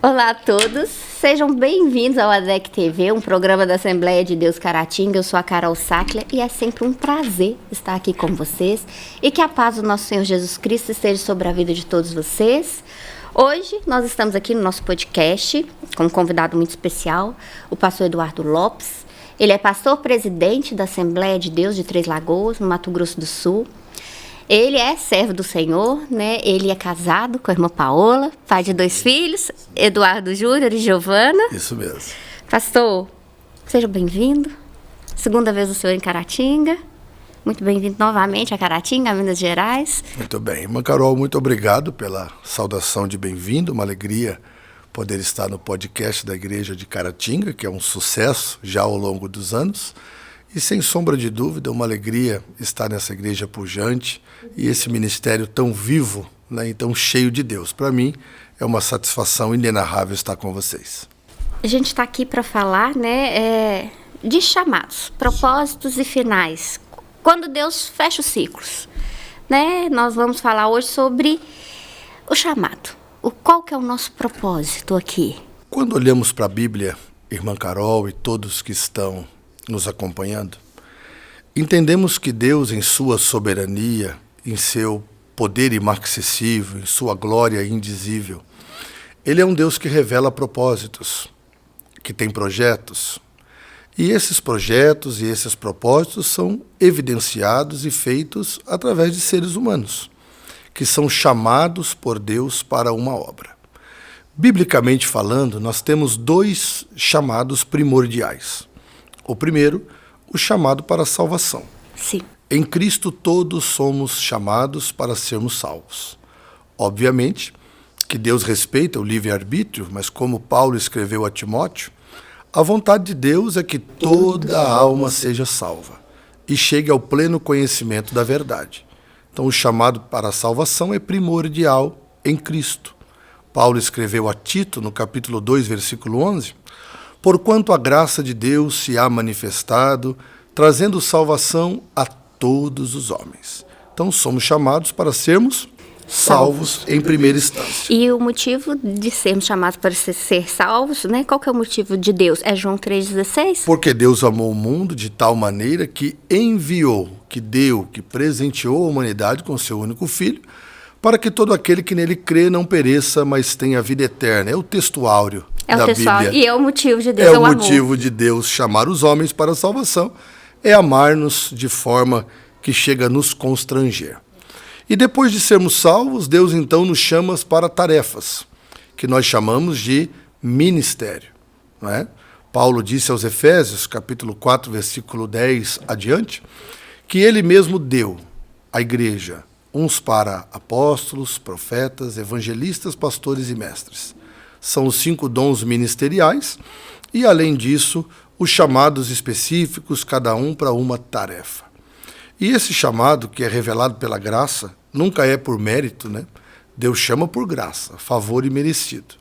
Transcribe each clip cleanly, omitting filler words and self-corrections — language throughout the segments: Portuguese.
Olá a todos, sejam bem-vindos ao ADEC TV, um programa da Assembleia de Deus Caratinga. Eu sou a Carol Sackler e é sempre um prazer estar aqui com vocês e que a paz do nosso Senhor Jesus Cristo esteja sobre a vida de todos vocês. Hoje nós estamos aqui no nosso podcast com um convidado muito especial, o pastor Eduardo Lopes. Ele é pastor-presidente da Assembleia de Deus de Três Lagoas, no Mato Grosso do Sul. Ele é servo do Senhor, né? Ele é casado com a irmã Paola, pai de 2 filhos, Eduardo Júnior e Giovana. Isso mesmo. Pastor, seja bem-vindo. Segunda vez o senhor em Caratinga. Muito bem-vindo novamente a Caratinga, a Minas Gerais. Muito bem. Irmã Carol, muito obrigado pela saudação de bem-vindo. Uma alegria poder estar no podcast da Igreja de Caratinga, que é um sucesso já ao longo dos anos. E sem sombra de dúvida, uma alegria estar nessa igreja pujante e esse ministério tão vivo, né, e tão cheio de Deus. Para mim, é uma satisfação inenarrável estar com vocês. A gente está aqui para falar, né, de chamados, propósitos e finais. Quando Deus fecha os ciclos, né? Nós vamos falar hoje sobre o chamado. Qual que é o nosso propósito aqui? Quando olhamos para a Bíblia, irmã Carol e todos que estão nos acompanhando, entendemos que Deus, em sua soberania, em seu poder imarcessível, em sua glória indizível, Ele é um Deus que revela propósitos, que tem projetos, e esses projetos e esses propósitos são evidenciados e feitos através de seres humanos, que são chamados por Deus para uma obra. Biblicamente falando, nós temos 2 chamados primordiais. O primeiro, o chamado para a salvação. Sim. Em Cristo todos somos chamados para sermos salvos. Obviamente que Deus respeita o livre-arbítrio, mas como Paulo escreveu a Timóteo, a vontade de Deus é que toda a alma seja salva e chegue ao pleno conhecimento da verdade. Então o chamado para a salvação é primordial em Cristo. Paulo escreveu a Tito, no capítulo 2, versículo 11, porquanto a graça de Deus se há manifestado, trazendo salvação a todos os homens. Então somos chamados para sermos salvos em primeira instância. E o motivo de sermos chamados para ser salvos, né? Qual que é o motivo de Deus? É João 3,16? Porque Deus amou o mundo de tal maneira que enviou, que deu, que presenteou a humanidade com seu único Filho, para que todo aquele que nele crê não pereça, mas tenha vida eterna. É o texto áureo da Bíblia. E é o motivo de Deus, é o motivo de Deus chamar os homens para a salvação, é amar-nos de forma que chega a nos constranger. E depois de sermos salvos, Deus então nos chama para tarefas, que nós chamamos de ministério. Não é? Paulo disse aos Efésios, capítulo 4, versículo 10 adiante, que ele mesmo deu à igreja uns para apóstolos, profetas, evangelistas, pastores e mestres. São os 5 dons ministeriais e, além disso, os chamados específicos, cada um para uma tarefa. E esse chamado, que é revelado pela graça, nunca é por mérito, né? Deus chama por graça, favor e merecido.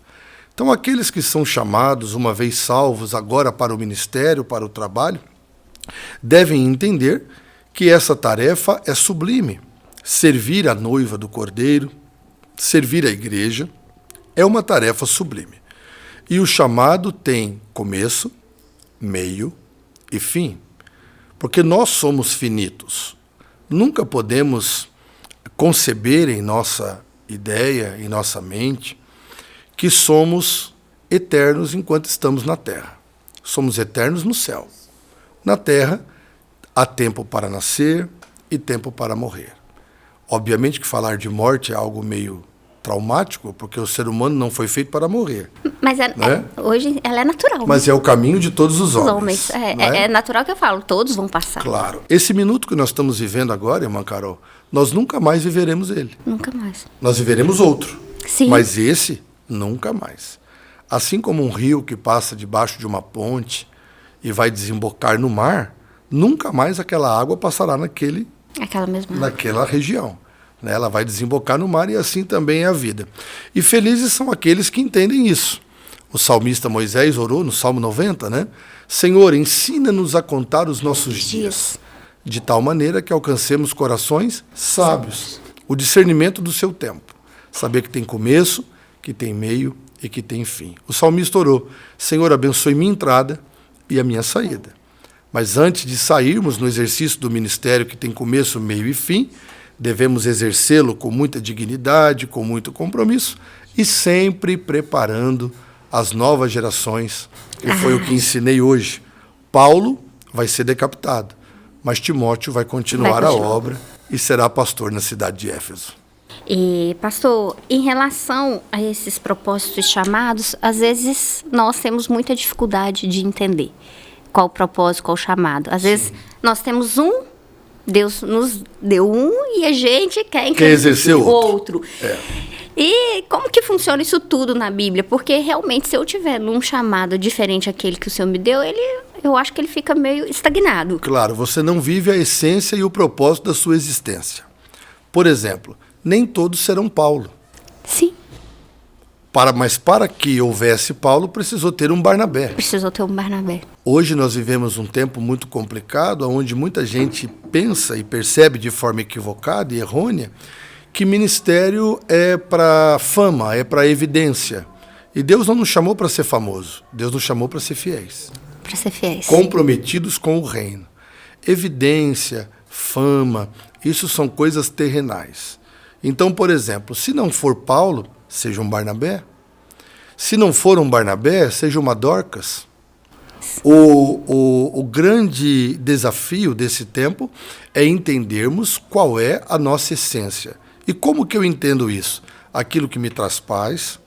Então, aqueles que são chamados, uma vez salvos, agora para o ministério, para o trabalho, devem entender que essa tarefa é sublime. Servir a noiva do Cordeiro, servir a igreja, é uma tarefa sublime. E o chamado tem começo, meio e fim. Porque nós somos finitos. Nunca podemos conceber em nossa ideia, em nossa mente, que somos eternos enquanto estamos na terra. Somos eternos no céu. Na terra, há tempo para nascer e tempo para morrer. Obviamente que falar de morte é algo meio traumático, porque o ser humano não foi feito para morrer. Mas hoje ela é natural. Mas é o caminho de todos os homens. É natural que eu falo, todos vão passar. Claro. Esse minuto que nós estamos vivendo agora, irmã Carol, nós nunca mais viveremos ele. Nunca mais. Nós viveremos outro. Sim. Mas esse, nunca mais. Assim como um rio que passa debaixo de uma ponte e vai desembocar no mar, nunca mais aquela água passará naquela região. Ela vai desembocar no mar e assim também é a vida. E felizes são aqueles que entendem isso. O salmista Moisés orou no Salmo 90, né? Senhor, ensina-nos a contar os nossos dias, de tal maneira que alcancemos corações sábios, o discernimento do seu tempo. Saber que tem começo, que tem meio e que tem fim. O salmista orou: Senhor, abençoe minha entrada e a minha saída. Mas antes de sairmos no exercício do ministério que tem começo, meio e fim, devemos exercê-lo com muita dignidade, com muito compromisso e sempre preparando as novas gerações, que foi o que ensinei hoje. Paulo vai ser decapitado, mas Timóteo vai continuar a obra e será pastor na cidade de Éfeso. E, pastor, em relação a esses propósitos e chamados, às vezes nós temos muita dificuldade de entender qual o propósito, qual o chamado. Às vezes nós temos Deus nos deu e a gente quer exercer o outro. E como que funciona isso tudo na Bíblia? Porque realmente, se eu tiver num chamado diferente daquele que o Senhor me deu, eu acho que ele fica meio estagnado. Claro, você não vive a essência e o propósito da sua existência. Por exemplo, nem todos serão Paulo. Sim. Mas para que houvesse Paulo, precisou ter um Barnabé. Precisou ter um Barnabé. Hoje nós vivemos um tempo muito complicado, onde muita gente pensa e percebe de forma equivocada e errônea que ministério é para fama, é para evidência. E Deus não nos chamou para ser famoso, Deus nos chamou para ser fiéis. Para ser fiéis. Comprometidos com o reino. Evidência, fama, isso são coisas terrenais. Então, por exemplo, se não for Paulo, seja um Barnabé. Se não for um Barnabé, seja uma Dorcas. O grande desafio desse tempo é entendermos qual é a nossa essência. E como que eu entendo isso? Aquilo que me traz paz,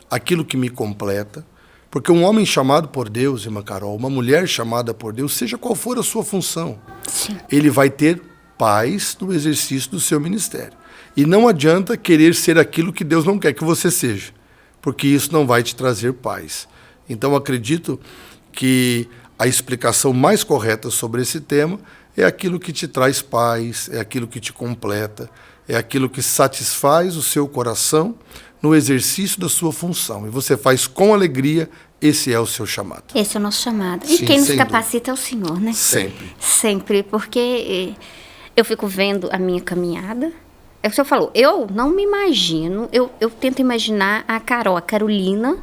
aquilo que me completa. Porque um homem chamado por Deus, irmã Carol, uma mulher chamada por Deus, seja qual for a sua função, Sim. ele vai ter paz no exercício do seu ministério. E não adianta querer ser aquilo que Deus não quer que você seja, porque isso não vai te trazer paz. Então, acredito que a explicação mais correta sobre esse tema é aquilo que te traz paz, é aquilo que te completa, é aquilo que satisfaz o seu coração no exercício da sua função. E você faz com alegria, esse é o seu chamado. Esse é o nosso chamado. Sim, e quem nos sem capacita é o Senhor, né? Sempre. Sempre, porque eu fico vendo a minha caminhada. É o que o senhor falou, eu não me imagino, eu tento imaginar a Carolina,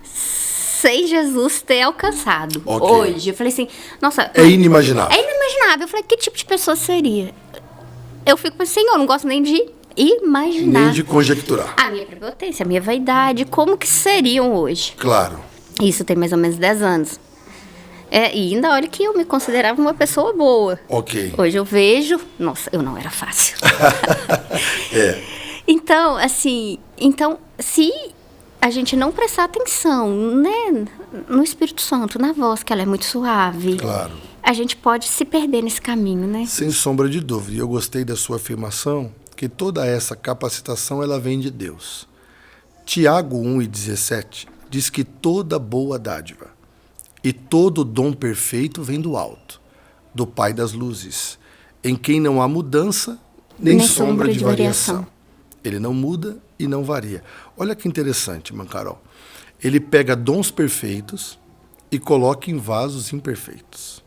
sem Jesus ter alcançado. Ok. Hoje. Eu falei assim, nossa... É inimaginável. É inimaginável. Eu falei, que tipo de pessoa seria? Eu fico pensando, Senhor, eu não gosto nem de imaginar. Nem de conjecturar. A minha prepotência, a minha vaidade, como que seriam hoje? Claro. Isso tem mais ou menos 10 anos. E ainda olha que eu me considerava uma pessoa boa. Ok. Hoje eu vejo... Nossa, eu não era fácil. É. Então, assim... se a gente não prestar atenção, né, no Espírito Santo, na voz, que ela é muito suave... Claro. A gente pode se perder nesse caminho, né? Sem sombra de dúvida. E eu gostei da sua afirmação, que toda essa capacitação, ela vem de Deus. Tiago 1:17 diz que toda boa dádiva e todo dom perfeito vem do alto, do Pai das luzes, em quem não há mudança nem sombra de variação. Ele não muda e não varia. Olha que interessante, irmã Carol. Ele pega dons perfeitos e coloca em vasos imperfeitos,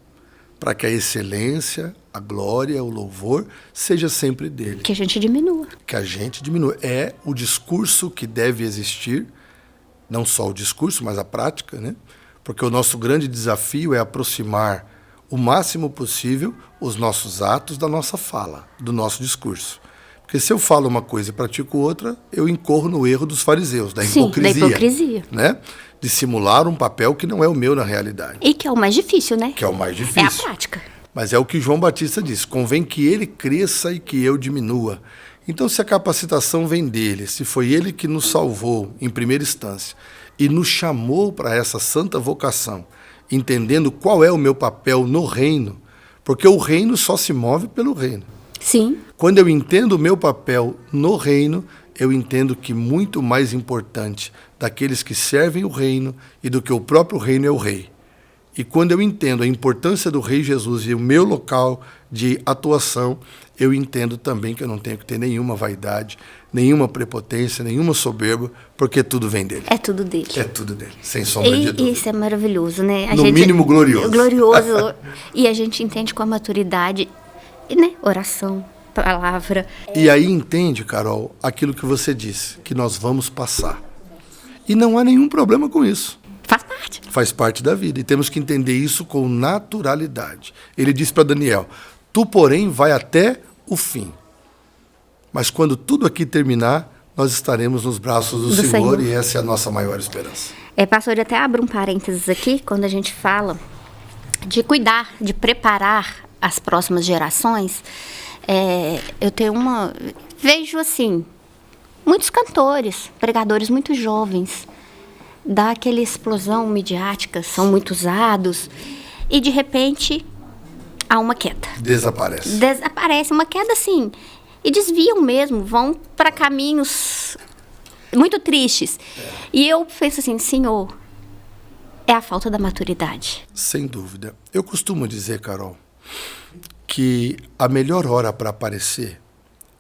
para que a excelência, a glória, o louvor seja sempre dele. Que a gente diminua. Que a gente diminua. É o discurso que deve existir, não só o discurso, mas a prática, né? Porque o nosso grande desafio é aproximar o máximo possível os nossos atos da nossa fala, do nosso discurso. Porque se eu falo uma coisa e pratico outra, eu incorro no erro dos fariseus, da hipocrisia. Da hipocrisia. Né? De simular um papel que não é o meu na realidade. E que é o mais difícil, né? Que é o mais difícil. É a prática. Mas é o que João Batista disse, convém que ele cresça e que eu diminua. Então, se a capacitação vem dele, se foi ele que nos salvou em primeira instância e nos chamou para essa santa vocação, entendendo qual é o meu papel no reino, porque o reino só se move pelo reino. Sim. Quando eu entendo o meu papel no reino, eu entendo que muito mais importante daqueles que servem o reino e do que o próprio reino é o rei. E quando eu entendo a importância do Rei Jesus e o meu local de atuação, eu entendo também que eu não tenho que ter nenhuma vaidade, nenhuma prepotência, nenhuma soberba, porque tudo vem dele. É tudo dele. É tudo dele, sem sombra de dúvida. Isso é maravilhoso, né? No mínimo glorioso. Glorioso. E a gente entende com a maturidade, né? Oração, palavra. E aí entende, Carol, aquilo que você disse, que nós vamos passar. E não há nenhum problema com isso. Faz parte. Faz parte da vida. E temos que entender isso com naturalidade. Ele disse para Daniel, tu, porém, vai até o fim. Mas quando tudo aqui terminar, nós estaremos nos braços do Senhor e essa é a nossa maior esperança. Pastor, eu até abro um parênteses aqui, quando a gente fala de cuidar, de preparar as próximas gerações, vejo assim, muitos cantores, pregadores muito jovens, dá aquela explosão midiática, são muito usados, e de repente há uma queda. Desaparece, uma queda assim, e desviam mesmo, vão para caminhos muito tristes. E eu penso assim, Senhor, é a falta da maturidade. Sem dúvida. Eu costumo dizer, Carol, que a melhor hora para aparecer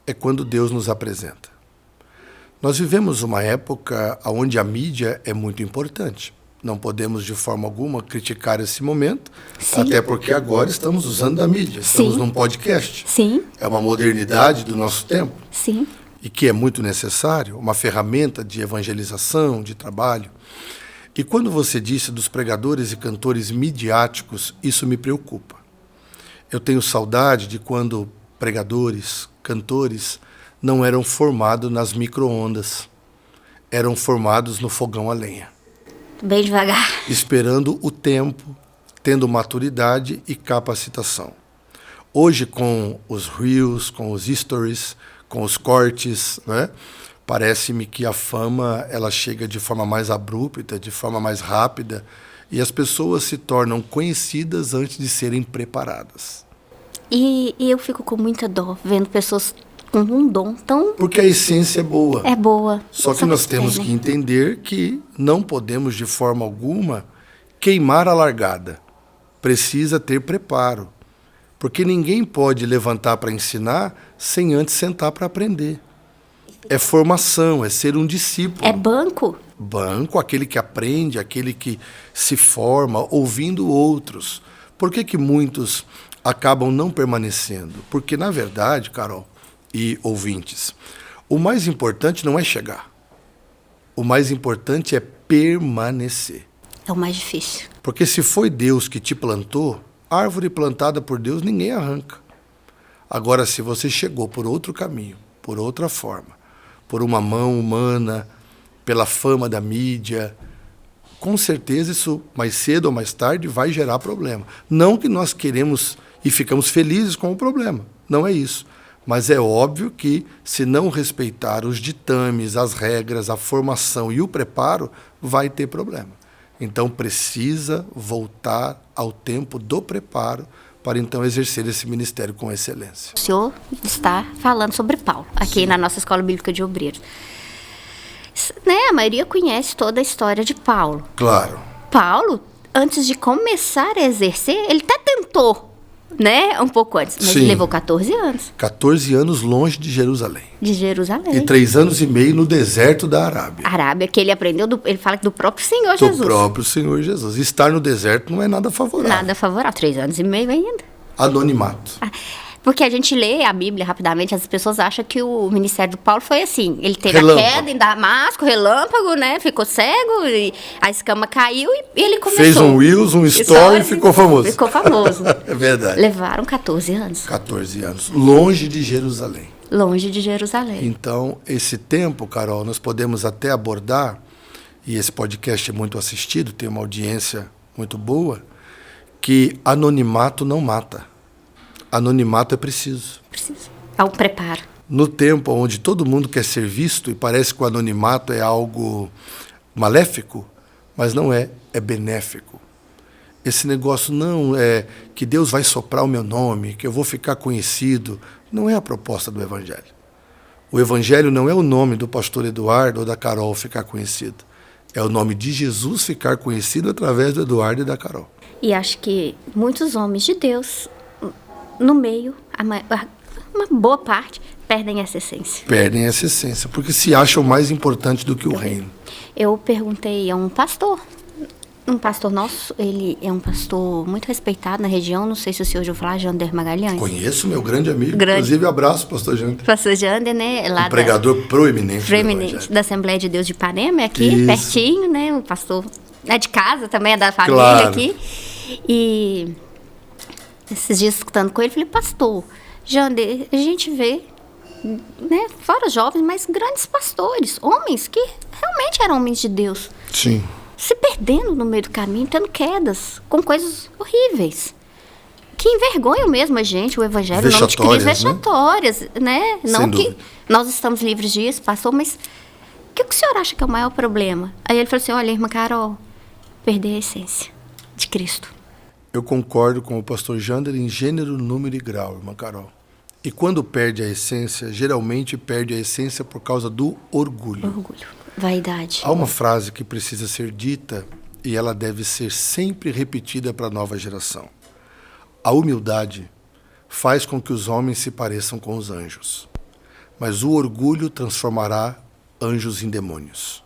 é quando Deus nos apresenta. Nós vivemos uma época onde a mídia é muito importante. Não podemos de forma alguma criticar esse momento, sim, até porque agora estamos usando a mídia, estamos, sim, num podcast. Sim. É uma modernidade do nosso tempo. Sim. E que é muito necessário, uma ferramenta de evangelização, de trabalho. E quando você disse dos pregadores e cantores midiáticos, isso me preocupa. Eu tenho saudade de quando pregadores, cantores, não eram formados nas micro-ondas, eram formados no fogão a lenha. Bem devagar. Esperando o tempo, tendo maturidade e capacitação. Hoje, com os reels, com os stories, com os cortes, né? Parece-me que a fama ela chega de forma mais abrupta, de forma mais rápida, e as pessoas se tornam conhecidas antes de serem preparadas. E eu fico com muita dó vendo pessoas com um dom tão... Porque a essência é boa. É boa. Só que nós temos que entender que não podemos de forma alguma queimar a largada. Precisa ter preparo. Porque ninguém pode levantar para ensinar sem antes sentar para aprender. É formação, é ser um discípulo. É banco. Banco, aquele que aprende, aquele que se forma ouvindo outros. Por que muitos acabam não permanecendo? Porque, na verdade, Carol e ouvintes, o mais importante não é chegar. O mais importante é permanecer. É o mais difícil. Porque se foi Deus que te plantou, árvore plantada por Deus ninguém arranca. Agora, se você chegou por outro caminho, por outra forma, por uma mão humana, pela fama da mídia, com certeza isso, mais cedo ou mais tarde, vai gerar problema. Não que nós queremos e ficamos felizes com o problema, não é isso. Mas é óbvio que, se não respeitar os ditames, as regras, a formação e o preparo, vai ter problema. Então, precisa voltar ao tempo do preparo para, então, exercer esse ministério com excelência. O senhor está falando sobre Paulo, aqui, sim, na nossa Escola Bíblica de Obreiros. Né, a maioria conhece toda a história de Paulo. Claro. Paulo, antes de começar a exercer, ele até tentou, né, um pouco antes, mas sim, levou 14 anos. 14 anos longe de Jerusalém. De Jerusalém. E 3 anos e meio no deserto da Arábia. Arábia, que ele aprendeu, ele fala do próprio Senhor Jesus. Do próprio Senhor Jesus. Estar no deserto não é nada favorável. Nada favorável, 3 anos e meio ainda. Anonimato. Porque a gente lê a Bíblia rapidamente, as pessoas acham que o ministério do Paulo foi assim. Ele teve relâmpago, a queda em Damasco, relâmpago, né? Ficou cego, e a escama caiu e ele começou. Fez um Reels, um story e ficou famoso. Ficou famoso. É verdade. Levaram 14 anos. 14 anos. Longe de Jerusalém. Longe de Jerusalém. Então, esse tempo, Carol, nós podemos até abordar, e esse podcast é muito assistido, tem uma audiência muito boa, que anonimato não mata. Anonimato é preciso. Preciso. É um preparo. No tempo onde todo mundo quer ser visto e parece que o anonimato é algo maléfico, mas não é, é benéfico. Esse negócio não é que Deus vai soprar o meu nome, que eu vou ficar conhecido, não é a proposta do Evangelho. O Evangelho não é o nome do pastor Eduardo ou da Carol ficar conhecido. É o nome de Jesus ficar conhecido através do Eduardo e da Carol. E acho que muitos homens de Deus, no meio, uma boa parte, perdem essa essência. Perdem essa essência, porque se acham mais importante do que o reino. Eu perguntei a um pastor, Um pastor nosso, ele é um pastor muito respeitado na região, não sei se o senhor já falar, Jander Magalhães. Conheço, meu grande amigo. Inclusive, abraço, pastor Jander. Pastor Jander, né? Lá pregador proeminente da Assembleia de Deus de Ipanema, aqui, Isso. pertinho, né? O pastor é de casa também, é da família Claro. aqui. E esses dias escutando com ele, falei, pastor, Jander, a gente vê, né, fora jovens, mas grandes pastores, homens que realmente eram homens de Deus. Sim. Se perdendo no meio do caminho, tendo quedas, com coisas horríveis. Que envergonham mesmo a gente, o evangelho, o nome de Cristo, vexatórias, né? Não que nós estamos livres disso, pastor, mas o que o senhor acha que é o maior problema? Aí ele falou assim, olha, irmã Carol, perder a essência de Cristo. Eu concordo com o pastor Jander em gênero, número e grau, irmã Carol. E quando perde a essência, geralmente perde a essência por causa do orgulho. Orgulho, vaidade. Há uma frase que precisa ser dita e ela deve ser sempre repetida para a nova geração. A humildade faz com que os homens se pareçam com os anjos, mas o orgulho transformará anjos em demônios.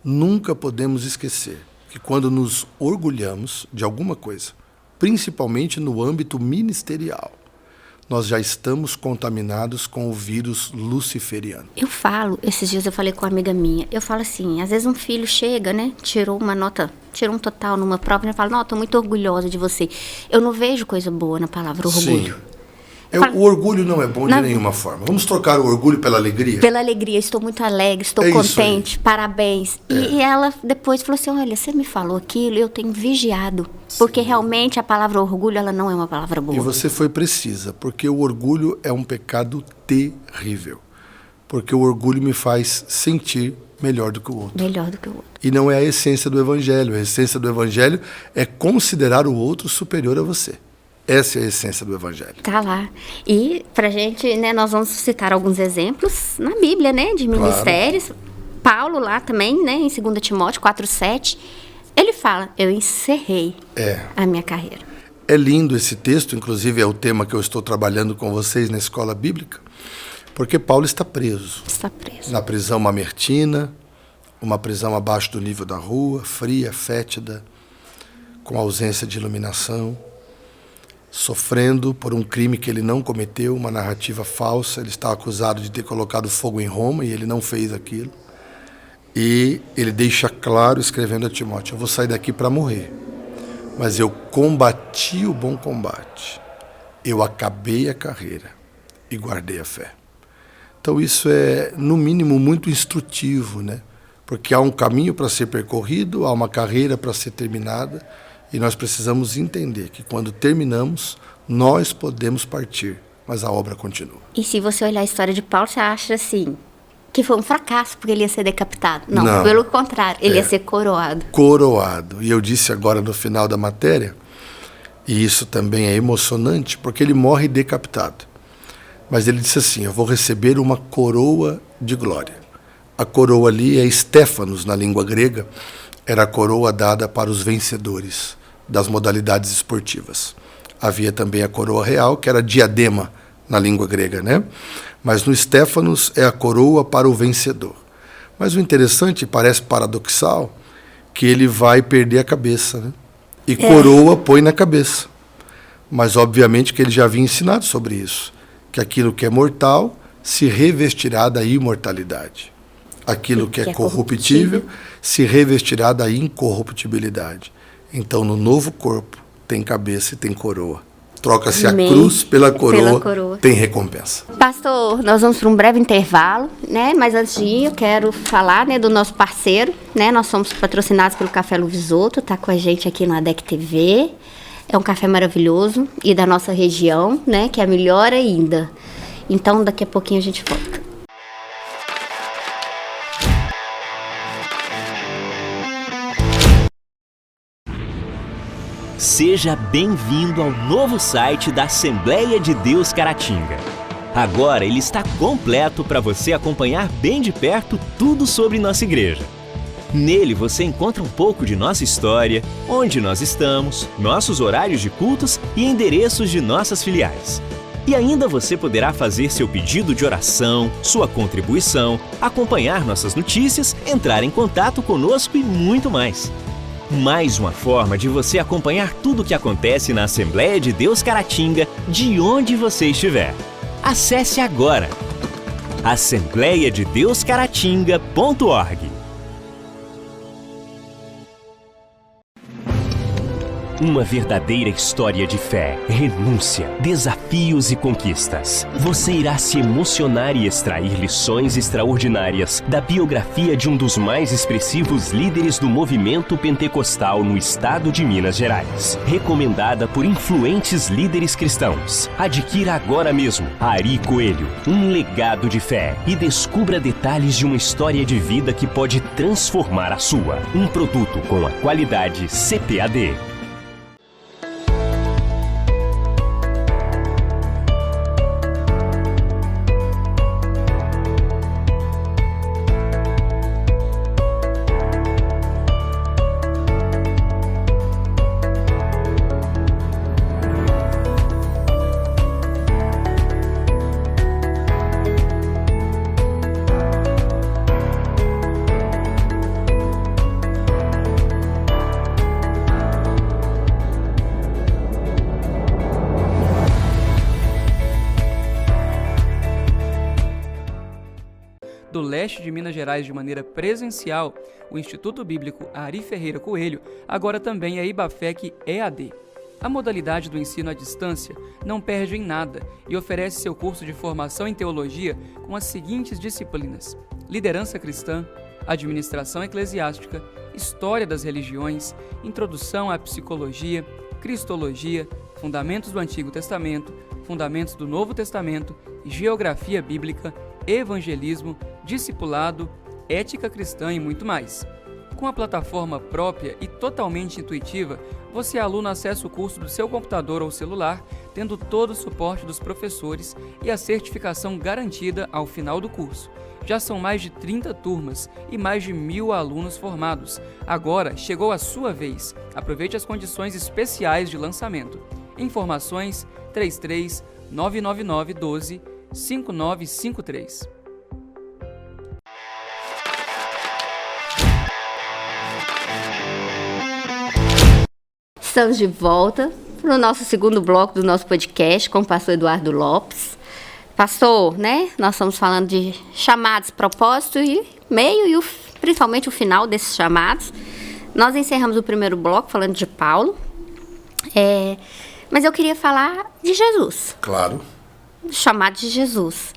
Nunca podemos esquecer que quando nos orgulhamos de alguma coisa, principalmente no âmbito ministerial, nós já estamos contaminados com o vírus luciferiano. Eu falo, esses dias eu falei com uma amiga minha, eu falo assim, às vezes um filho chega, né, tirou um total numa prova, e eu falo, não, eu tô muito orgulhosa de você. Eu não vejo coisa boa na palavra orgulho. Sim. O orgulho não é bom de nenhuma forma. Vamos trocar o orgulho pela alegria? Pela alegria, estou muito alegre, estou contente, parabéns. E ela depois falou assim, olha, você me falou aquilo, eu tenho vigiado. Porque realmente a palavra orgulho, ela não é uma palavra boa. E você foi precisa, porque o orgulho é um pecado terrível. Porque o orgulho me faz sentir melhor do que o outro. Melhor do que o outro. E não é a essência do evangelho. A essência do evangelho é considerar o outro superior a você. Essa é a essência do evangelho. Tá lá. E pra gente, né, nós vamos citar alguns exemplos na Bíblia, né, de ministérios. Claro. Paulo lá também, né, em 2 Timóteo 4:7, ele fala, eu encerrei a minha carreira. É lindo esse texto, inclusive é o tema que eu estou trabalhando com vocês na escola bíblica, porque Paulo está preso. Está preso. Na prisão mamertina, uma prisão abaixo do nível da rua, fria, fétida, com ausência de iluminação, sofrendo por um crime que ele não cometeu, uma narrativa falsa. Ele está acusado de ter colocado fogo em Roma e ele não fez aquilo. E ele deixa claro, escrevendo a Timóteo, eu vou sair daqui para morrer, mas eu combati o bom combate, eu acabei a carreira e guardei a fé. Então isso é, no mínimo, muito instrutivo, né? Porque há um caminho para ser percorrido, há uma carreira para ser terminada, e nós precisamos entender que quando terminamos, nós podemos partir, mas a obra continua. E se você olhar a história de Paulo, você acha assim, que foi um fracasso porque ele ia ser decapitado? Não, pelo contrário, ele ia ser coroado. Coroado. E eu disse agora no final da matéria, e isso também é emocionante, porque ele morre decapitado. Mas ele disse assim, eu vou receber uma coroa de glória. A coroa ali é Stéfanos, na língua grega, era a coroa dada para os vencedores das modalidades esportivas. Havia também a coroa real, que era diadema na língua grega, né? Mas no Stéfanos é a coroa para o vencedor. Mas o interessante, parece paradoxal, que ele vai perder a cabeça, né? E coroa põe na cabeça. Mas obviamente que ele já havia ensinado sobre isso, que aquilo que é mortal se revestirá da imortalidade. Aquilo que é corruptível se revestirá da incorruptibilidade. Então, no novo corpo, tem cabeça e tem coroa. Troca-se a cruz pela coroa, tem recompensa. Pastor, nós vamos para um breve intervalo, né? Mas antes de ir, eu quero falar, né, do nosso parceiro, né? Nós somos patrocinados pelo Café Luvisoto, tá com a gente aqui na ADEC TV. É um café maravilhoso e da nossa região, né? Que é melhor ainda. Então, daqui a pouquinho a gente volta. Seja bem-vindo ao novo site da Assembleia de Deus Caratinga. Agora ele está completo para você acompanhar bem de perto tudo sobre nossa igreja. Nele você encontra um pouco de nossa história, onde nós estamos, nossos horários de cultos e endereços de nossas filiais. E ainda você poderá fazer seu pedido de oração, sua contribuição, acompanhar nossas notícias, entrar em contato conosco e muito mais. Mais uma forma de você acompanhar tudo o que acontece na Assembleia de Deus Caratinga, de onde você estiver. Acesse agora assembleiadedeuscaratinga.org. Uma verdadeira história de fé, renúncia, desafios e conquistas. Você irá se emocionar e extrair lições extraordinárias da biografia de um dos mais expressivos líderes do movimento pentecostal no estado de Minas Gerais. Recomendada por influentes líderes cristãos. Adquira agora mesmo Ari Coelho, um legado de fé, e descubra detalhes de uma história de vida que pode transformar a sua. Um produto com a qualidade CPAD. Do leste de Minas Gerais de maneira presencial, o Instituto Bíblico Ari Ferreira Coelho agora também é IBAFEC EAD. A modalidade do ensino à distância não perde em nada e oferece seu curso de formação em teologia com as seguintes disciplinas: liderança cristã, administração eclesiástica, história das religiões, introdução à psicologia, cristologia, fundamentos do Antigo Testamento, fundamentos do Novo Testamento, geografia bíblica, evangelismo, discipulado, ética cristã e muito mais. Com a plataforma própria e totalmente intuitiva, você, aluno, acessa o curso do seu computador ou celular, tendo todo o suporte dos professores e a certificação garantida ao final do curso. Já são mais de 30 turmas e mais de 1.000 alunos formados. Agora chegou a sua vez. Aproveite as condições especiais de lançamento. Informações 33 999 12 5953. Estamos de volta para o nosso segundo bloco do nosso podcast com o pastor Eduardo Lopes. Pastor, né? Nós estamos falando de chamados, propósito e meio e principalmente o final desses chamados. Nós encerramos o primeiro bloco falando de Paulo, mas eu queria falar de Jesus. Claro. Chamado de Jesus.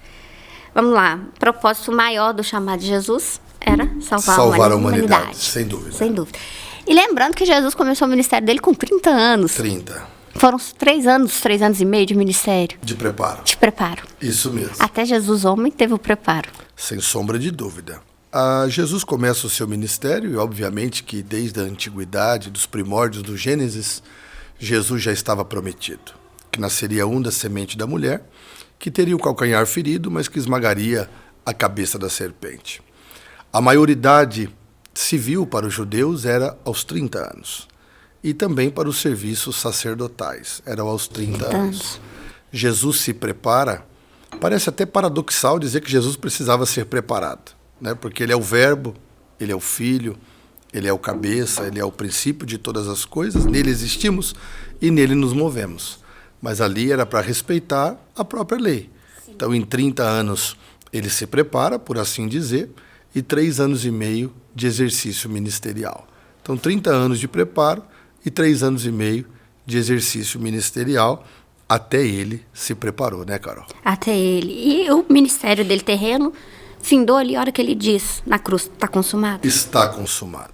Vamos lá. O propósito maior do chamado de Jesus era salvar a humanidade. Sem dúvida. Sem dúvida. E lembrando que Jesus começou o ministério dele com 30 anos. 30. Foram 3 anos e meio de ministério. De preparo. De preparo. Isso mesmo. Até Jesus, homem, teve o preparo. Sem sombra de dúvida. Jesus começa o seu ministério e, obviamente, que desde a antiguidade, dos primórdios do Gênesis, Jesus já estava prometido. Que nasceria da semente da mulher, que teria o calcanhar ferido, mas que esmagaria a cabeça da serpente. A maioridade civil para os judeus era aos 30 anos. E também para os serviços sacerdotais, era aos 30 anos. Jesus se prepara, parece até paradoxal dizer que Jesus precisava ser preparado, né? Porque ele é o verbo, ele é o filho, ele é o cabeça, ele é o princípio de todas as coisas, nele existimos e nele nos movemos. Mas ali era para respeitar a própria lei. Sim. Então, em 30 anos, ele se prepara, por assim dizer, e 3 anos e meio de exercício ministerial. Então, 30 anos de preparo e 3 anos e meio de exercício ministerial, até ele se preparou, né, Carol? Até ele. E o ministério dele terreno findou ali a hora que ele diz, na cruz, está consumado? Está consumado.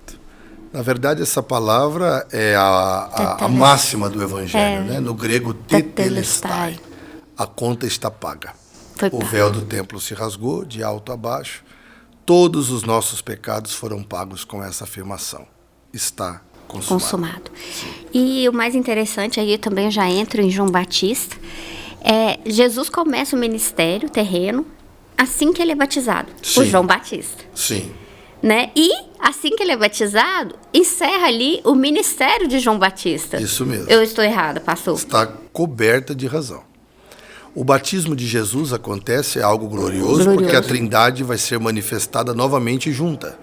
Na verdade, essa palavra é a máxima do Evangelho, né? No grego, tetelestai. A conta está paga. O véu do templo se rasgou de alto a baixo. Todos os nossos pecados foram pagos com essa afirmação. Está consumado. E o mais interessante, aí eu também já entro em João Batista, Jesus começa o ministério terreno assim que ele é batizado, por João Batista. Sim. Né? E assim que ele é batizado, encerra ali o ministério de João Batista. Isso mesmo. Eu estou errada, pastor? Está coberta de razão. O batismo de Jesus acontece, é algo glorioso, porque a Trindade vai ser manifestada novamente junta.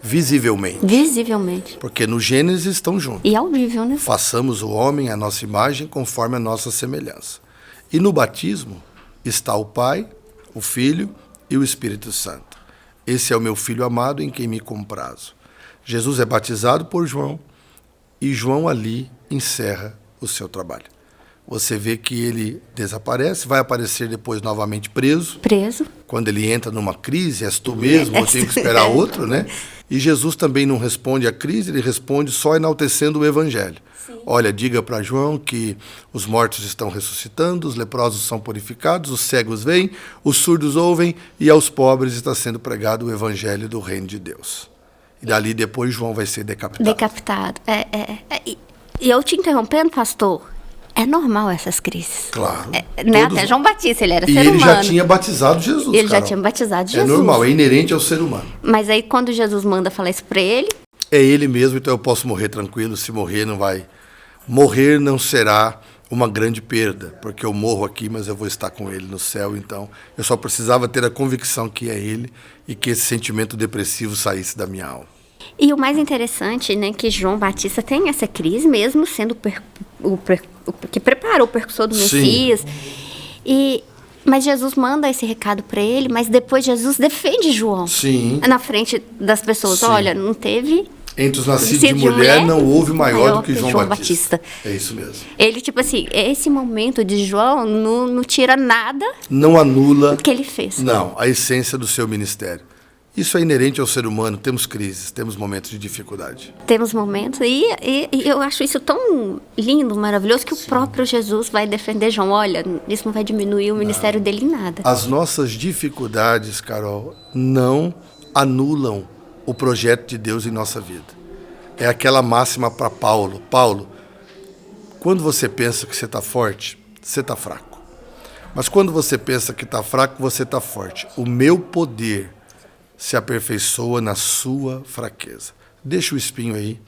visivelmente. Visivelmente. Porque no Gênesis estão juntos. E audível, né? Façamos o homem à nossa imagem conforme a nossa semelhança. E no batismo está o Pai, o Filho e o Espírito Santo. Esse é o meu Filho amado em quem me comprazo. Jesus é batizado por João e João ali encerra o seu trabalho. Você vê que ele desaparece, vai aparecer depois novamente preso. Preso. Quando ele entra numa crise, és tu mesmo, eu tenho que esperar outro, né? E Jesus também não responde à crise, ele responde só enaltecendo o evangelho. Sim. Olha, diga para João que os mortos estão ressuscitando, os leprosos são purificados, os cegos veem, os surdos ouvem e aos pobres está sendo pregado o evangelho do reino de Deus. E dali depois João vai ser decapitado. Decapitado. E eu te interrompendo, pastor, é normal essas crises. Claro. Né? Até João Batista, ele era ser humano. E ele já tinha batizado Jesus, Ele Carol. já tinha batizado Jesus. É normal, é inerente ao ser humano. Mas aí quando Jesus manda falar isso para ele... É ele mesmo, então eu posso morrer tranquilo. Se morrer, não vai... Morrer não será uma grande perda, porque eu morro aqui, mas eu vou estar com ele no céu. Então, eu só precisava ter a convicção que é ele e que esse sentimento depressivo saísse da minha alma. E o mais interessante, né, que João Batista tem essa crise mesmo sendo que preparou o percussor do Messias. Mas Jesus manda esse recado para ele, mas depois Jesus defende João. Sim. Na frente das pessoas. Sim. Olha, não teve... Entre os nascidos de mulher não houve maior do que João Batista. É isso mesmo. Ele, tipo assim, esse momento de João não tira nada... Não anula... que ele fez. Não, a essência do seu ministério. Isso é inerente ao ser humano. Temos crises, temos momentos de dificuldade. Temos momentos. E eu acho isso tão lindo, maravilhoso, que o próprio Jesus vai defender João. Olha, isso não vai diminuir o ministério dele em nada. As nossas dificuldades, Carol, não anulam o projeto de Deus em nossa vida. É aquela máxima para Paulo. Paulo, quando você pensa que você está forte, você está fraco. Mas quando você pensa que está fraco, você está forte. O meu poder se aperfeiçoa na sua fraqueza. Deixa o espinho aí,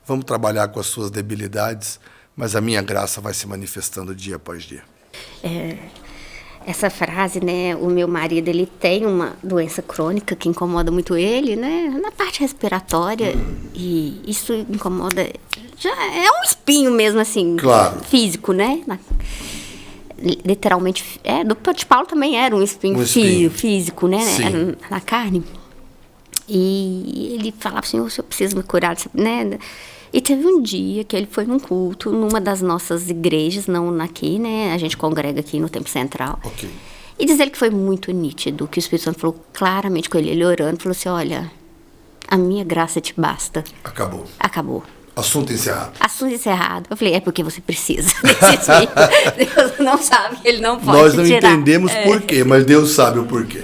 vamos trabalhar com as suas debilidades, mas a minha graça vai se manifestando dia após dia. Essa frase, né, o meu marido, ele tem uma doença crônica que incomoda muito ele, né, na parte respiratória, e isso incomoda, já é um espinho mesmo, assim, claro. Físico, né, literalmente, do de Paulo também era um espinho, físico, né, na carne. E ele falava assim, o senhor precisa me curar, né? E teve um dia que ele foi num culto, numa das nossas igrejas, não aqui, né? A gente congrega aqui no Templo Central. Okay. E diz ele que foi muito nítido, que o Espírito Santo falou claramente com ele orando, falou assim, olha, a minha graça te basta. Acabou. Assunto encerrado. Assunto encerrado. Eu falei, é porque você precisa desse espinho. Deus não sabe, ele não pode Nós não tirar. Entendemos por quê, mas Deus sabe o porquê.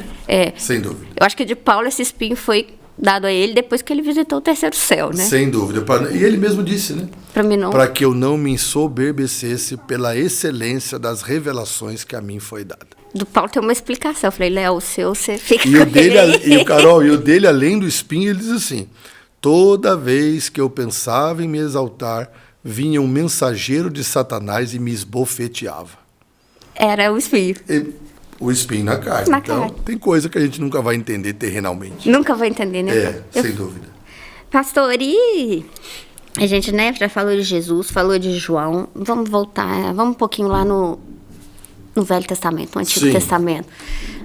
Sem dúvida. Eu acho que de Paulo esse espinho foi dado a ele depois que ele visitou o terceiro céu, né? Sem dúvida. E ele mesmo disse, né? Para mim não. Para que eu não me ensoberbecesse pela excelência das revelações que a mim foi dada. Do Paulo tem uma explicação. Eu falei, Léo, o seu, você fica e com o dele, ele. E o Carol, e o dele, além do espinho, ele diz assim, toda vez que eu pensava em me exaltar, vinha um mensageiro de Satanás e me esbofeteava. Era o espinho. O espinho na carne. Então, tem coisa que a gente nunca vai entender terrenalmente. Nunca vai entender, né? Sem dúvida. Pastor, e a gente, né, já falou de Jesus, falou de João. Vamos voltar, vamos um pouquinho lá no Velho Testamento, no Antigo Testamento.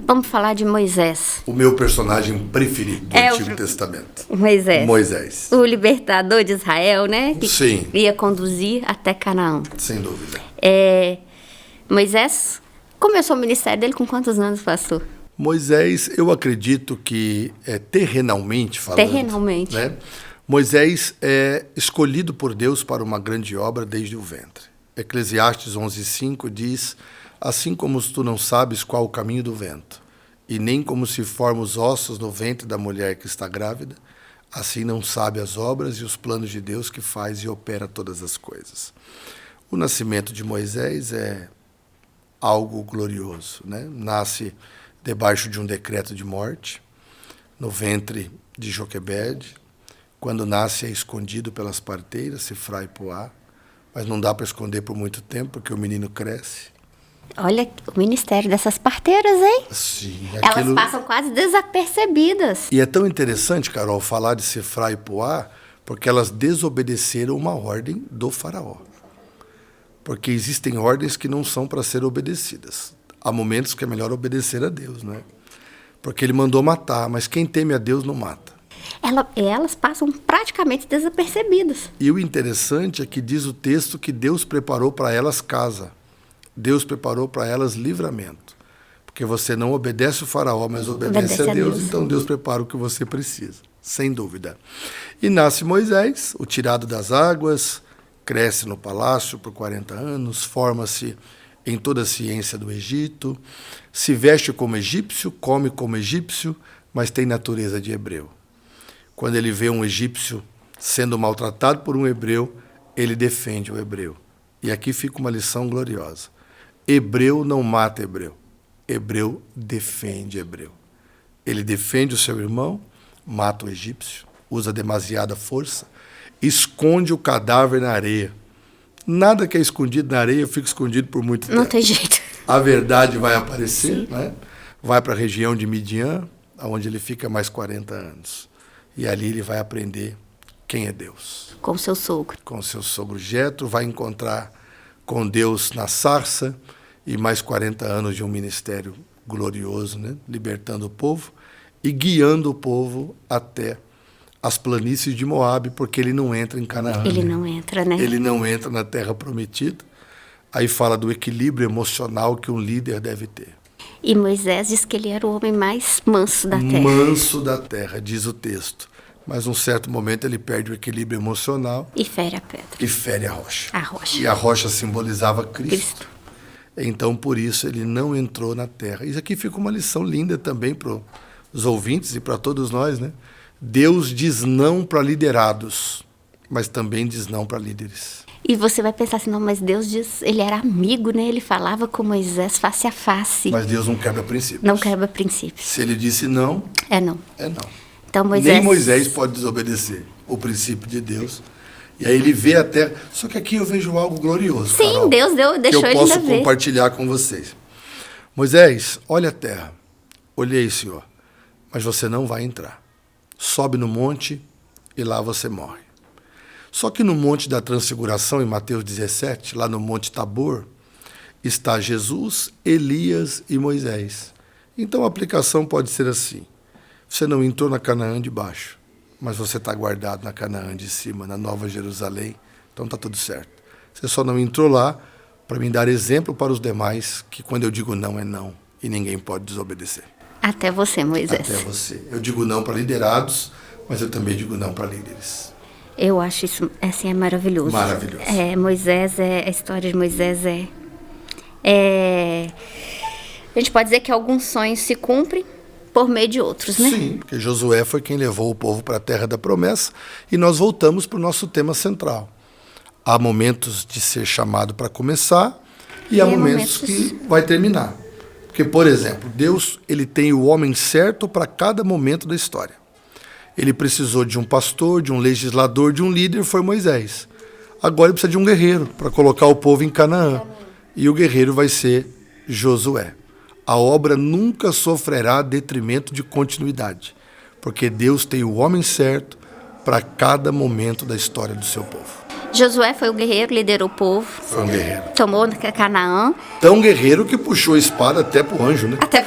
Vamos falar de Moisés. O meu personagem preferido do Antigo Testamento. Moisés. O libertador de Israel, né? Que Sim. Ia conduzir até Canaã. Sem dúvida. Moisés começou o ministério dele com quantos anos, pastor? Moisés, eu acredito que, terrenalmente falando... Terrenalmente. Né, Moisés é escolhido por Deus para uma grande obra desde o ventre. Eclesiastes 11:5 diz, assim como tu não sabes qual o caminho do vento, e nem como se formam os ossos no ventre da mulher que está grávida, assim não sabe as obras e os planos de Deus que faz e opera todas as coisas. O nascimento de Moisés é algo glorioso, né? Nasce debaixo de um decreto de morte, no ventre de Joquebede. Quando nasce é escondido pelas parteiras, Sifrá e Poá, mas não dá para esconder por muito tempo, porque o menino cresce. Olha o ministério dessas parteiras, hein? Sim, Elas passam quase desapercebidas. E é tão interessante, Carol, falar de Sifrá e Puá, porque elas desobedeceram uma ordem do faraó. Porque existem ordens que não são para ser obedecidas. Há momentos que é melhor obedecer a Deus, né? Porque ele mandou matar, mas quem teme a Deus não mata. Elas passam praticamente desapercebidas. E o interessante é que diz o texto que Deus preparou para elas casa. Deus preparou para elas livramento. Porque você não obedece o faraó, mas obedece a Deus. Então Deus prepara o que você precisa, sem dúvida. E nasce Moisés, o tirado das águas, cresce no palácio por 40 anos, forma-se em toda a ciência do Egito, se veste como egípcio, come como egípcio, mas tem natureza de hebreu. Quando ele vê um egípcio sendo maltratado por um hebreu, ele defende o hebreu. E aqui fica uma lição gloriosa. Hebreu não mata hebreu. Hebreu defende hebreu. Ele defende o seu irmão, mata o egípcio, usa demasiada força, esconde o cadáver na areia. Nada que é escondido na areia fica escondido por muito tempo. Não tem jeito. A verdade vai aparecer, né? Vai para a região de Midian, onde ele fica mais 40 anos. E ali ele vai aprender quem é Deus. Com seu sogro. Com seu sogro Jetro, vai encontrar com Deus na sarça e mais 40 anos de um ministério glorioso, né? Libertando o povo e guiando o povo até as planícies de Moabe, porque ele não entra em Canaã. Ele não entra, né? Ele não entra na terra prometida. Aí fala do equilíbrio emocional que um líder deve ter. E Moisés diz que ele era o homem mais manso da terra. Manso da terra, diz o texto. Mas num certo momento ele perde o equilíbrio emocional. E fere a pedra. E fere a rocha. A rocha. E a rocha simbolizava Cristo. Então, por isso, ele não entrou na terra. Isso aqui fica uma lição linda também para os ouvintes e para todos nós, né? Deus diz não para liderados, mas também diz não para líderes. E você vai pensar assim, não, mas Deus diz, ele era amigo, né? Ele falava com Moisés face a face. Mas Deus não quebra princípios. Não quebra princípios. Se ele disse não, é não. É não. Então, Moisés... Nem Moisés pode desobedecer o princípio de Deus. E aí ele vê a terra. Só que aqui eu vejo algo glorioso. Sim, Carol, Deus deixou que eu ele posso ainda ver. compartilhar com vocês. Moisés, olha a terra. Olhei, Senhor, mas você não vai entrar. Sobe no monte e lá você morre. Só que no monte da transfiguração, em Mateus 17, lá no monte Tabor, está Jesus, Elias e Moisés. Então a aplicação pode ser assim. Você não entrou na Canaã de baixo, mas você está guardado na Canaã de cima, na Nova Jerusalém. Então está tudo certo. Você só não entrou lá para me dar exemplo para os demais que quando eu digo não é não e ninguém pode desobedecer. Até você, Moisés. Até você. Eu digo não para liderados, mas eu também digo não para líderes. Eu acho isso, assim, é maravilhoso. Maravilhoso. Moisés, a história de Moisés a gente pode dizer que alguns sonhos se cumprem por meio de outros, né? Sim, porque Josué foi quem levou o povo para a terra da promessa e nós voltamos para o nosso tema central. Há momentos de ser chamado para começar e há momentos que vai terminar. Porque, por exemplo, Deus ele tem o homem certo para cada momento da história. Ele precisou de um pastor, de um legislador, de um líder, foi Moisés. Agora ele precisa de um guerreiro para colocar o povo em Canaã. E o guerreiro vai ser Josué. A obra nunca sofrerá detrimento de continuidade, porque Deus tem o homem certo para cada momento da história do seu povo. Josué foi o guerreiro, liderou o povo. Foi um guerreiro. Tomou Canaã. Tão guerreiro que puxou a espada até pro anjo, né? Até...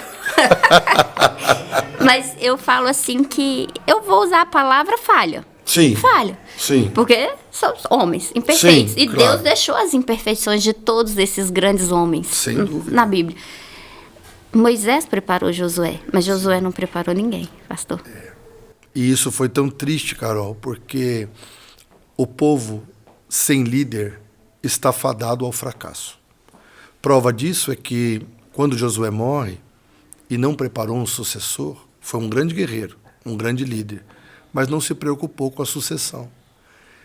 Mas eu falo assim que eu vou usar a palavra falha. Sim. Falha. Sim. Porque são homens imperfeitos. Sim, e claro. Deus deixou as imperfeições de todos esses grandes homens. Sem dúvida. Na Bíblia. Moisés preparou Josué, mas Josué não preparou ninguém, pastor. E isso foi tão triste, Carol, porque o povo sem líder está fadado ao fracasso. Prova disso é que quando Josué morre e não preparou um sucessor, foi um grande guerreiro, um grande líder, mas não se preocupou com a sucessão.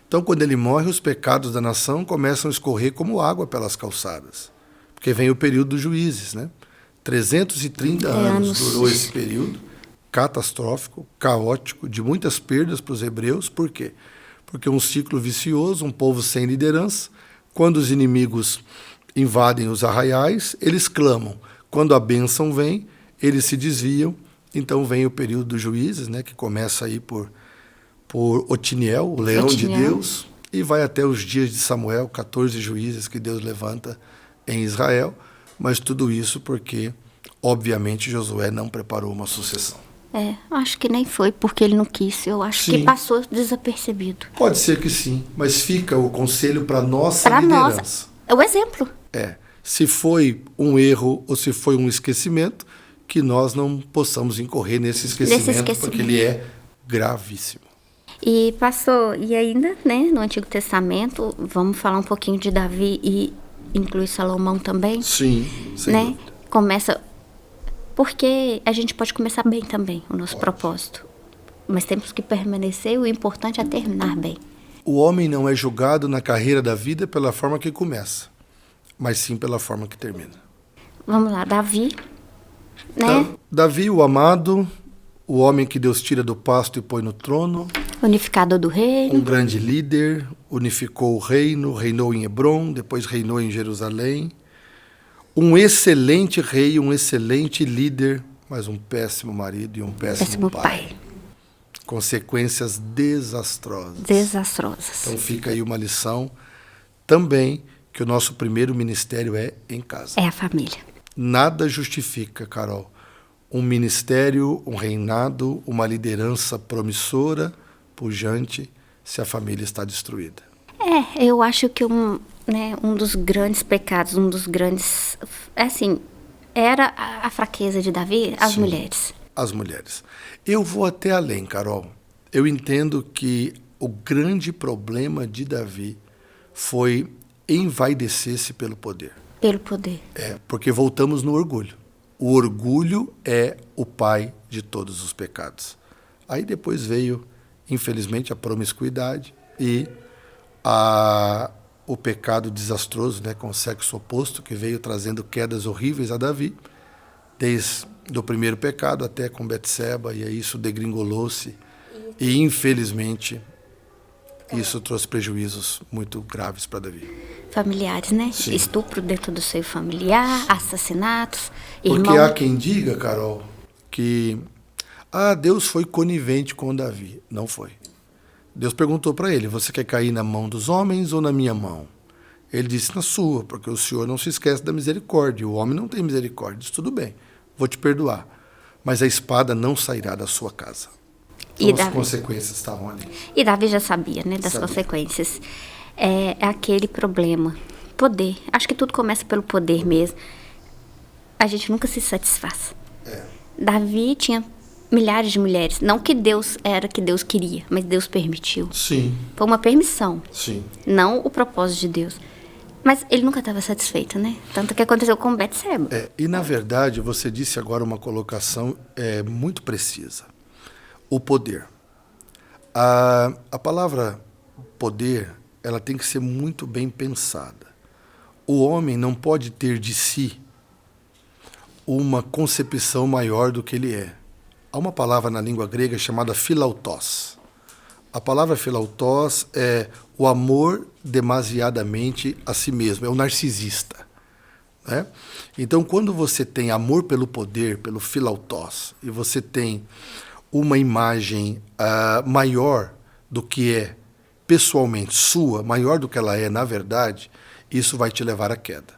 Então, quando ele morre, os pecados da nação começam a escorrer como água pelas calçadas, porque vem o período dos juízes, né? 330 anos durou esse período, catastrófico, caótico, de muitas perdas para os hebreus. Por quê? Porque um ciclo vicioso, um povo sem liderança, quando os inimigos invadem os arraiais, eles clamam. Quando a bênção vem, eles se desviam. Então vem o período dos juízes, né, que começa aí por Otiniel, o leão de Deus, e vai até os dias de Samuel, 14 juízes que Deus levanta em Israel. Mas tudo isso porque, obviamente, Josué não preparou uma sucessão. Acho que nem foi porque ele não quis. Eu acho que passou desapercebido. Pode ser que sim, mas fica o conselho para nossa liderança. É o exemplo. Se foi um erro ou se foi um esquecimento, que nós não possamos incorrer nesse esquecimento, porque ele é gravíssimo. E, pastor, e ainda, né, no Antigo Testamento, vamos falar um pouquinho de Davi e incluir Salomão também? Sim, sem dúvida. Começa... Porque a gente pode começar bem também, o nosso propósito. Mas temos que permanecer, o importante é terminar bem. O homem não é julgado na carreira da vida pela forma que começa, mas sim pela forma que termina. Vamos lá, Davi, né? Davi, o amado, o homem que Deus tira do pasto e põe no trono. Unificador do reino. Um grande líder, unificou o reino, reinou em Hebrom, depois reinou em Jerusalém. Um excelente rei, um excelente líder, mas um péssimo marido e um péssimo pai. Consequências desastrosas. Então fica aí uma lição também, que o nosso primeiro ministério é em casa. É a família. Nada justifica, Carol, um ministério, um reinado, uma liderança promissora, pujante, se a família está destruída. Eu acho que um dos grandes pecados, era a fraqueza de Davi, as mulheres. As mulheres. Eu vou até além, Carol. Eu entendo que o grande problema de Davi foi envaidecer-se pelo poder. Pelo poder. Porque voltamos no orgulho. O orgulho é o pai de todos os pecados. Aí depois veio, infelizmente, a promiscuidade e o pecado desastroso, né, com o sexo oposto, que veio trazendo quedas horríveis a Davi, desde o primeiro pecado até com Betseba, e aí isso degringolou-se. E, infelizmente, isso trouxe prejuízos muito graves para Davi. Familiares, né? Sim. Estupro dentro do seio familiar, assassinatos, Porque há quem diga, Carol, que Deus foi conivente com Davi. Não foi. Deus perguntou para ele, você quer cair na mão dos homens ou na minha mão? Ele disse, na sua, porque o Senhor não se esquece da misericórdia. O homem não tem misericórdia. Disse, tudo bem, vou te perdoar. Mas a espada não sairá da sua casa. Então, as consequências estavam ali. E Davi já sabia, né, das consequências. É aquele problema. Poder. Acho que tudo começa pelo poder mesmo. A gente nunca se satisfaz. Davi tinha milhares de mulheres. Não que Deus queria, mas Deus permitiu. Sim. Foi uma permissão. Sim. Não o propósito de Deus. Mas ele nunca estava satisfeito, né? Tanto que aconteceu com Betseba. E, na verdade, você disse agora uma colocação muito precisa. O poder. A palavra poder, ela tem que ser muito bem pensada. O homem não pode ter de si uma concepção maior do que ele é. Há uma palavra na língua grega chamada philautos. A palavra philautos é o amor demasiadamente a si mesmo, é o narcisista. Né? Então, quando você tem amor pelo poder, pelo philautos, e você tem uma imagem maior do que é pessoalmente sua, maior do que ela é na verdade, isso vai te levar à queda.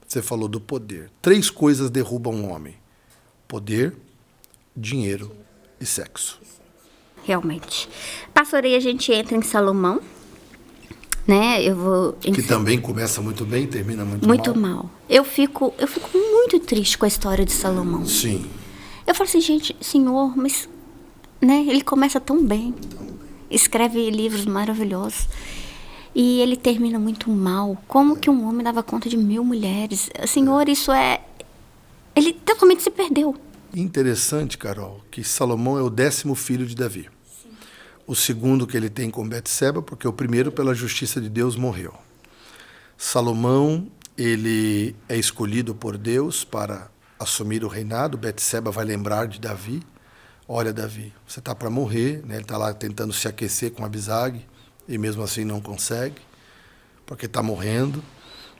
Você falou do poder. 3 coisas derrubam um homem: poder, dinheiro e sexo. Realmente. Pastor, aí a gente entra em Salomão, né? Que também começa muito bem e termina muito mal. Eu fico muito triste com a história de Salomão. Sim. Eu falo assim, gente, Senhor, mas né, ele começa tão bem. Escreve livros maravilhosos. E ele termina muito mal. Como que um homem dava conta de 1000 mulheres? Senhor, isso é... Ele totalmente se perdeu. Interessante, Carol, que Salomão é o 10º filho de Davi. Sim. O segundo que ele tem com Betseba, porque o primeiro, pela justiça de Deus, morreu. Salomão, ele é escolhido por Deus para assumir o reinado. Betseba vai lembrar de Davi. Olha, Davi, você está para morrer, né? Ele está lá tentando se aquecer com Abisag, e mesmo assim não consegue, porque está morrendo.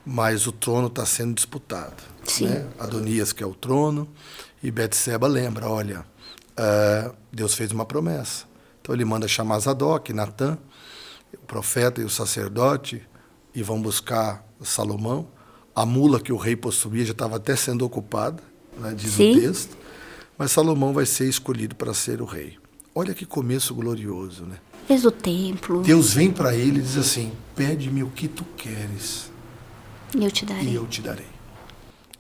mas o trono está sendo disputado. Sim. Né? Adonias quer o trono, e Betseba lembra, olha, Deus fez uma promessa. Então ele manda chamar Zadok, Natã, o profeta e o sacerdote, e vão buscar Salomão. A mula que o rei possuía já estava até sendo ocupada, né, diz o texto, mas Salomão vai ser escolhido para ser o rei. Olha que começo glorioso, né? Fez o templo. Deus vem para ele e diz assim, pede-me o que tu queres E eu te darei. e eu te darei.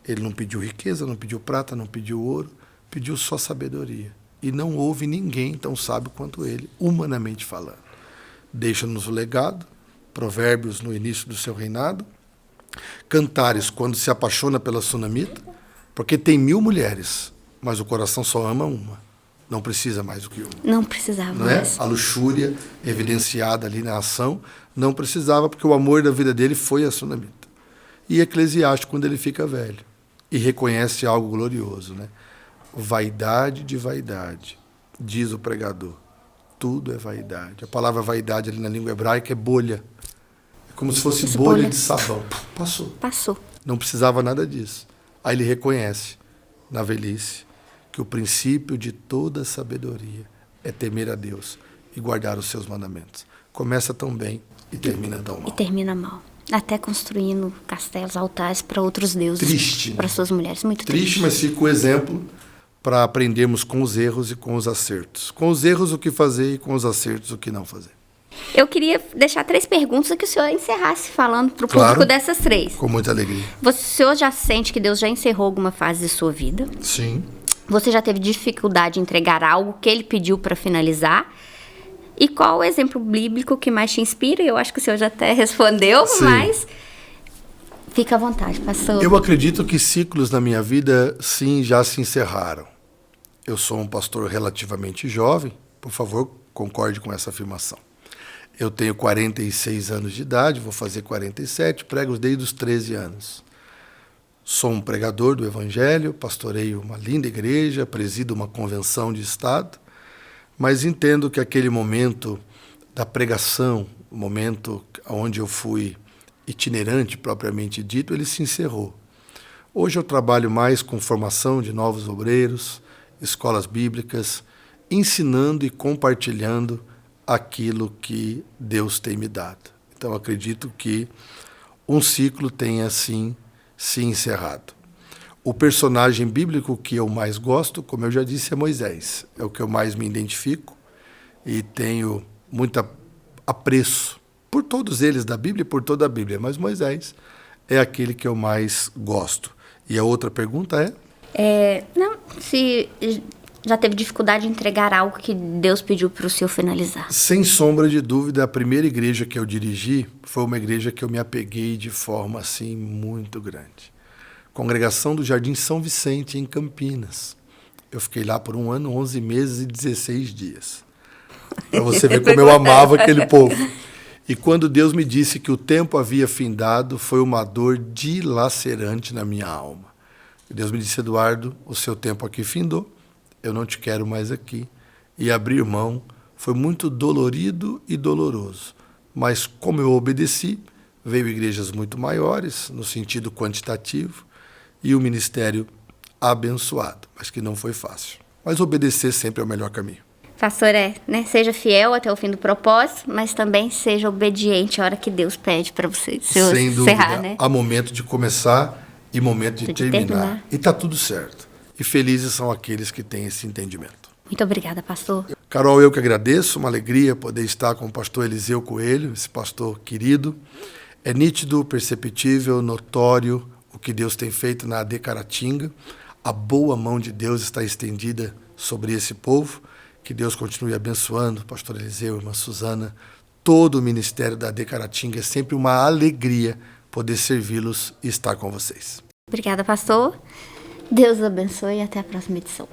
Ele não pediu riqueza, não pediu prata, não pediu ouro, pediu só sabedoria. E não houve ninguém tão sábio quanto ele, humanamente falando. Deixa-nos o legado, Provérbios no início do seu reinado, Cantares quando se apaixona pela sunamita, porque tem 1000 mulheres, mas o coração só ama uma. Não precisa mais do que uma. Não precisava Não é? mais. A luxúria evidenciada ali na ação não precisava, porque o amor da vida dele foi a sunamita. E Eclesiástico, quando ele fica velho e reconhece algo glorioso, né? Vaidade de vaidade, diz o pregador. Tudo é vaidade. A palavra vaidade ali na língua hebraica é bolha. É como se fosse bolha de sabão. Passou. Passou. Não precisava nada disso. Aí ele reconhece, na velhice, que o princípio de toda sabedoria é temer a Deus e guardar os seus mandamentos. Começa tão bem e termina tão mal. E termina mal. Até construindo castelos, altares para outros deuses. Triste, né? Para suas mulheres. Muito Triste, mas fica o exemplo para aprendermos com os erros e com os acertos. Com os erros o que fazer e com os acertos o que não fazer. Eu queria deixar 3 perguntas que o senhor encerrasse falando para o Claro. público dessas 3. Com muita alegria. O senhor já sente que Deus já encerrou alguma fase de sua vida? Sim. Você já teve dificuldade em entregar algo que ele pediu para finalizar? E qual o exemplo bíblico que mais te inspira? Eu acho que o senhor já até respondeu, Sim. mas fica à vontade, pastor. Eu acredito que ciclos na minha vida, sim, já se encerraram. Eu sou um pastor relativamente jovem, por favor, concorde com essa afirmação. Eu tenho 46 anos de idade, vou fazer 47, prego desde os 13 anos. Sou um pregador do Evangelho, pastoreio uma linda igreja, presido uma convenção de Estado, mas entendo que aquele momento da pregação, o momento onde eu fui itinerante propriamente dito, ele se encerrou. Hoje eu trabalho mais com formação de novos obreiros, escolas bíblicas, ensinando e compartilhando aquilo que Deus tem me dado. Então acredito que um ciclo tenha assim se encerrado. O personagem bíblico que eu mais gosto, como eu já disse, é Moisés. É o que eu mais me identifico e tenho muito apreço por todos eles da Bíblia e por toda a Bíblia, mas Moisés é aquele que eu mais gosto. E a outra pergunta é? Se já teve dificuldade em entregar algo que Deus pediu para o senhor finalizar? Sem sombra de dúvida, a primeira igreja que eu dirigi foi uma igreja que eu me apeguei de forma assim muito grande. Congregação do Jardim São Vicente, em Campinas. Eu fiquei lá por 1 ano, 11 meses e 16 dias. Para você ver como eu amava aquele povo. E quando Deus me disse que o tempo havia findado, foi uma dor dilacerante na minha alma. E Deus me disse, Eduardo, o seu tempo aqui findou, eu não te quero mais aqui. E abrir mão foi muito dolorido e doloroso. Mas como eu obedeci, veio igrejas muito maiores, no sentido quantitativo, e o ministério abençoado, mas que não foi fácil. Mas obedecer sempre é o melhor caminho. Pastor, seja fiel até o fim do propósito, mas também seja obediente a hora que Deus pede para você Sem dúvida, encerrar, né? há momento de começar e momento de terminar. E está tudo certo. E felizes são aqueles que têm esse entendimento. Muito obrigada, pastor. Carol, eu que agradeço, uma alegria poder estar com o pastor Eliseu Coelho, esse pastor querido. É nítido, perceptível, notório o que Deus tem feito na AD Caratinga. A boa mão de Deus está estendida sobre esse povo. Que Deus continue abençoando, pastor Eliseu, irmã Suzana, todo o ministério da AD Caratinga. É sempre uma alegria poder servi-los e estar com vocês. Obrigada, pastor. Deus abençoe e até a próxima edição.